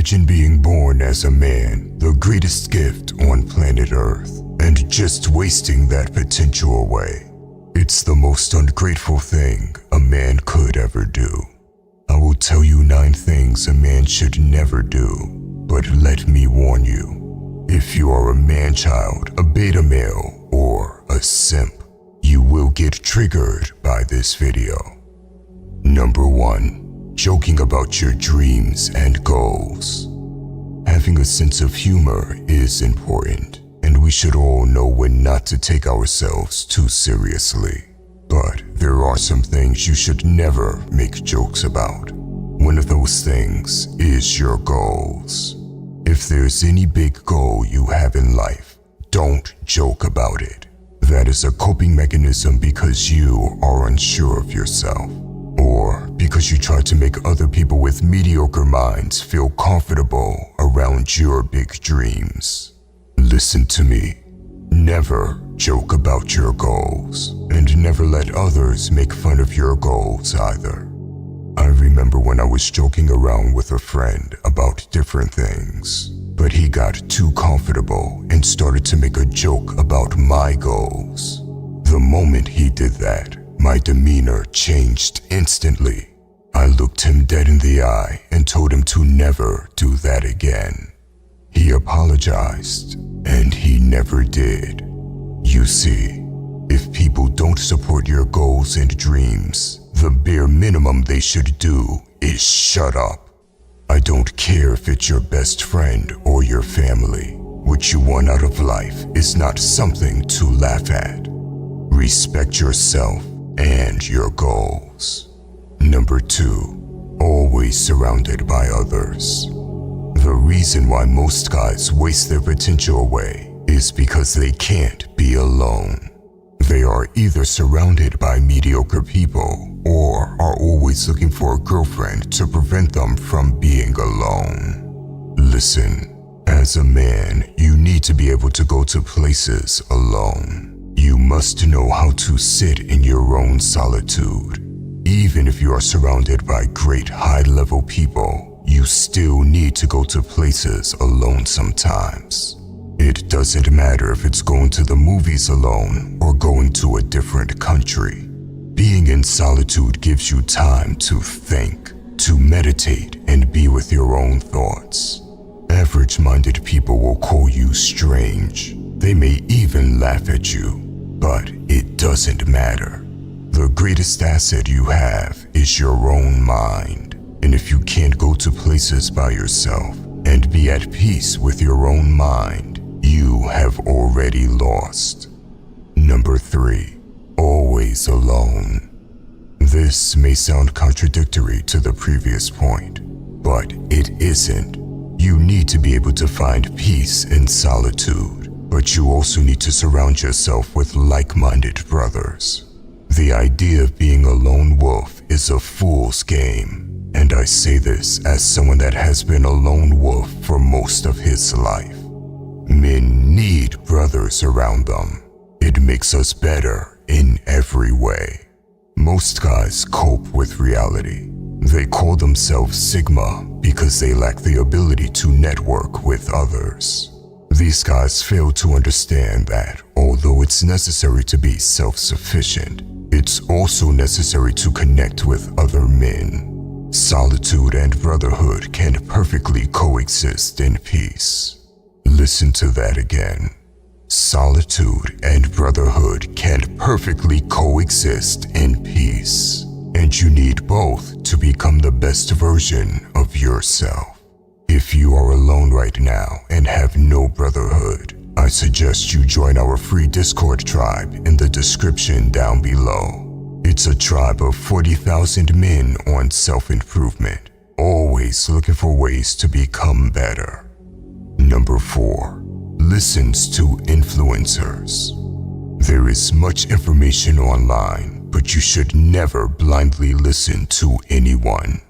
Imagine being born as a man, the greatest gift on planet Earth, and just wasting that potential away. It's the most ungrateful thing a man could ever do. I will tell you 9 things a man should never do, but let me warn you. If you are a man-child, a beta male, or a simp, you will get triggered by this video. Number 1. Joking about your dreams and goals. Having a sense of humor is important, and we should all know when not to take ourselves too seriously. But there are some things you should never make jokes about. One of those things is your goals. If there's any big goal you have in life, don't joke about it. That is a coping mechanism because you are unsure of yourself, or because you try to make other people with mediocre minds feel comfortable around your big dreams. Listen to me. Never joke about your goals, and never let others make fun of your goals either. I remember when I was joking around with a friend about different things, but he got too comfortable and started to make a joke about my goals. The moment he did that, my demeanor changed instantly. I looked him dead in the eye and told him to never do that again. He apologized, and he never did. You see, if people don't support your goals and dreams, the bare minimum they should do is shut up. I don't care if it's your best friend or your family. What you want out of life is not something to laugh at. Respect yourself and your goals. Number 2. Always surrounded by others. The reason why most guys waste their potential away is because they can't be alone. They are either surrounded by mediocre people or are always looking for a girlfriend to prevent them from being alone. Listen, as a man, you need to be able to go to places alone. You must know how to sit in your own solitude. Even if you are surrounded by great high-level people, you still need to go to places alone sometimes. It doesn't matter if it's going to the movies alone or going to a different country. Being in solitude gives you time to think, to meditate, and be with your own thoughts. Average-minded people will call you strange. They may even laugh at you, but it doesn't matter. The greatest asset you have is your own mind, and if you can't go to places by yourself and be at peace with your own mind, you have already lost. Number 3. Always alone. This may sound contradictory to the previous point, but it isn't. You need to be able to find peace in solitude, but you also need to surround yourself with like-minded brothers. The idea of being a lone wolf is a fool's game, and I say this as someone that has been a lone wolf for most of his life. Men need brothers around them. It makes us better in every way. Most guys cope with reality. They call themselves Sigma because they lack the ability to network with others. These guys fail to understand that although it's necessary to be self-sufficient, it's also necessary to connect with other men. Solitude and brotherhood can perfectly coexist in peace. Listen to that again. Solitude and brotherhood can perfectly coexist in peace, and you need both to become the best version of yourself. If you are alone right now and have no brotherhood, I suggest you join our free Discord tribe in the description down below. It's a tribe of 40,000 men on self-improvement, always looking for ways to become better. Number 4. Listens to influencers. There is much information online, but you should never blindly listen to anyone.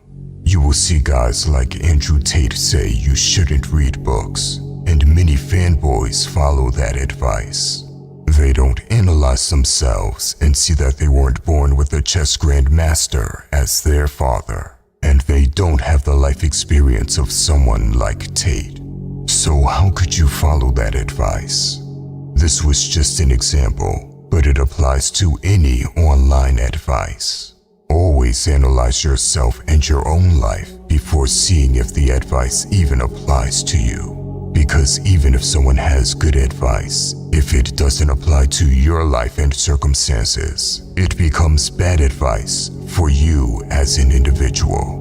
You will see guys like Andrew Tate say you shouldn't read books, and many fanboys follow that advice. They don't analyze themselves and see that they weren't born with a chess grandmaster as their father, and they don't have the life experience of someone like Tate. So how could you follow that advice? This was just an example, but it applies to any online advice. Always analyze yourself and your own life before seeing if the advice even applies to you. Because even if someone has good advice, if it doesn't apply to your life and circumstances, it becomes bad advice for you as an individual.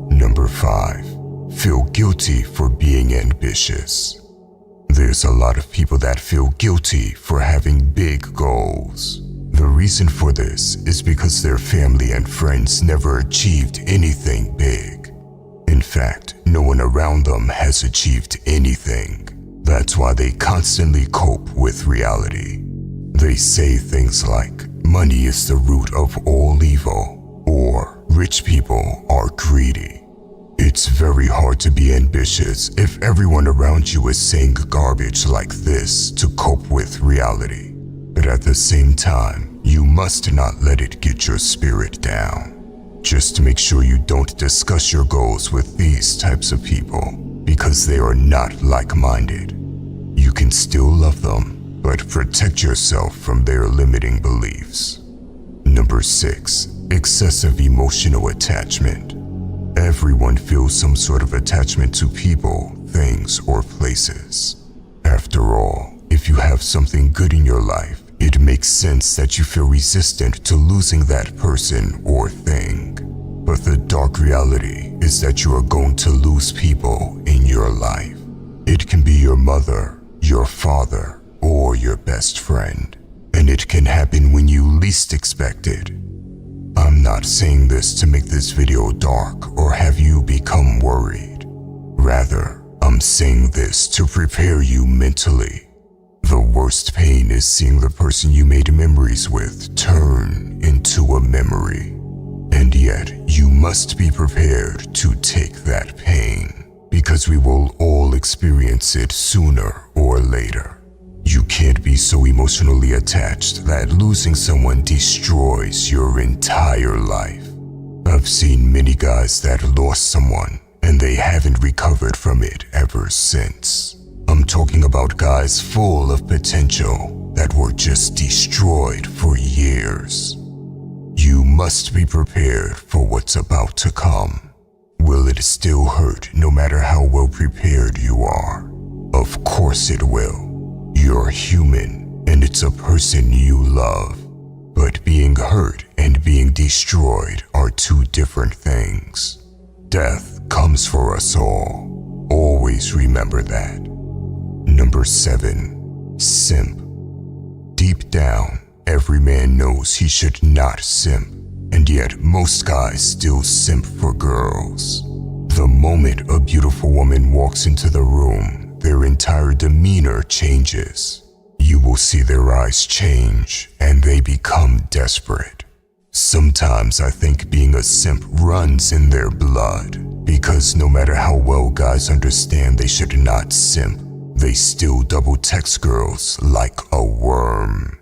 Number 5. Feel guilty for being ambitious. There's a lot of people that feel guilty for having big goals. The reason for this is because their family and friends never achieved anything big. In fact, no one around them has achieved anything. That's why they constantly cope with reality. They say things like, money is the root of all evil, or rich people are greedy. It's very hard to be ambitious if everyone around you is saying garbage like this to cope with reality. But at the same time, you must not let it get your spirit down. Just make sure you don't discuss your goals with these types of people, because they are not like-minded. You can still love them, but protect yourself from their limiting beliefs. Number 6. Excessive emotional attachment. Everyone feels some sort of attachment to people, things, or places. After all, if you have something good in your life, it makes sense that you feel resistant to losing that person or thing. But the dark reality is that you are going to lose people in your life. It can be your mother, your father, or your best friend. And it can happen when you least expect it. I'm not saying this to make this video dark or have you become worried. Rather, I'm saying this to prepare you mentally. The worst pain is seeing the person you made memories with turn into a memory. And yet, you must be prepared to take that pain, because we will all experience it sooner or later. You can't be so emotionally attached that losing someone destroys your entire life. I've seen many guys that lost someone, and they haven't recovered from it ever since. I'm talking about guys full of potential that were just destroyed for years. You must be prepared for what's about to come. Will it still hurt no matter how well prepared you are? Of course it will. You're human, and it's a person you love. But being hurt and being destroyed are two different things. Death comes for us all. Always remember that. Number 7. Simp. Deep down, every man knows he should not simp, and yet most guys still simp for girls. The moment a beautiful woman walks into the room, their entire demeanor changes. You will see their eyes change, and they become desperate. Sometimes I think being a simp runs in their blood, because no matter how well guys understand they should not simp, they still double text girls like a worm.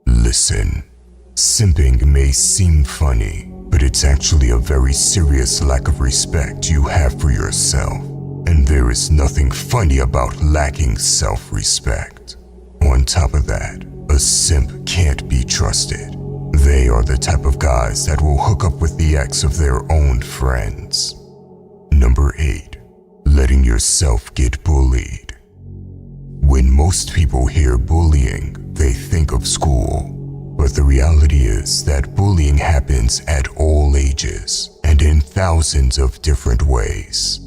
Listen, simping may seem funny, but it's actually a very serious lack of respect you have for yourself. And there is nothing funny about lacking self-respect. On top of that, a simp can't be trusted. They are the type of guys that will hook up with the ex of their own friends. Number 8. Letting yourself get bullied. When most people hear bullying, they think of school. But the reality is that bullying happens at all ages and in thousands of different ways.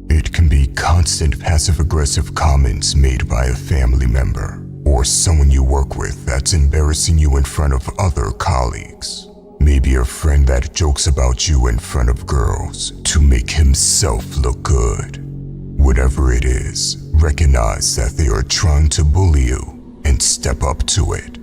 It can be constant passive-aggressive comments made by a family member or someone you work with that's embarrassing you in front of other colleagues. Maybe a friend that jokes about you in front of girls to make himself look good. Whatever it is, recognize that they are trying to bully you and step up to it.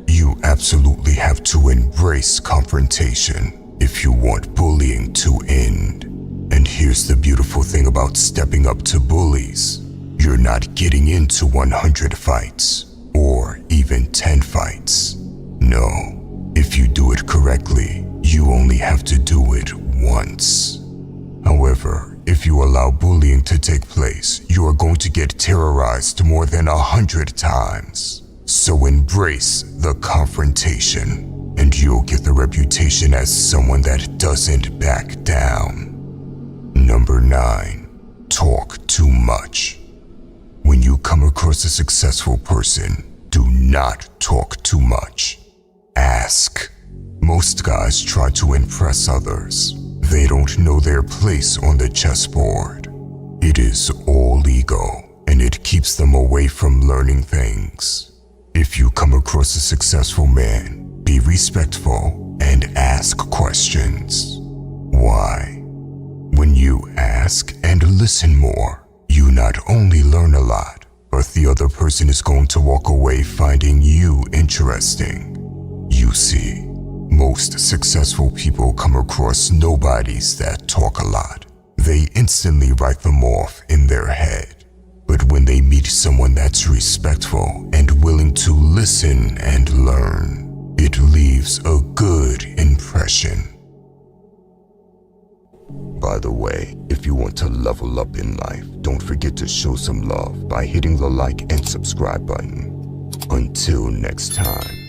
You absolutely have to embrace confrontation if you want bullying to end. And here's the beautiful thing about stepping up to bullies. You're not getting into 100 fights or even 10 fights. No, if you do it correctly, you only have to do it once. However, if you allow bullying to take place, you are going to get terrorized more than 100 times. So embrace the confrontation, and you'll get the reputation as someone that doesn't back down. Number 9. Talk too much. When you come across a successful person, do not talk too much. Ask. Most guys try to impress others. They don't know their place on the chessboard. It is all ego, and it keeps them away from learning things. If you come across a successful man, be respectful and ask questions. Why? When you ask and listen more, you not only learn a lot, but the other person is going to walk away finding you interesting. You see, most successful people come across nobodies that talk a lot. They instantly write them off in their head. But when they meet someone that's respectful and willing to listen and learn, it leaves a good impression. By the way, if you want to level up in life, don't forget to show some love by hitting the like and subscribe button. Until next time.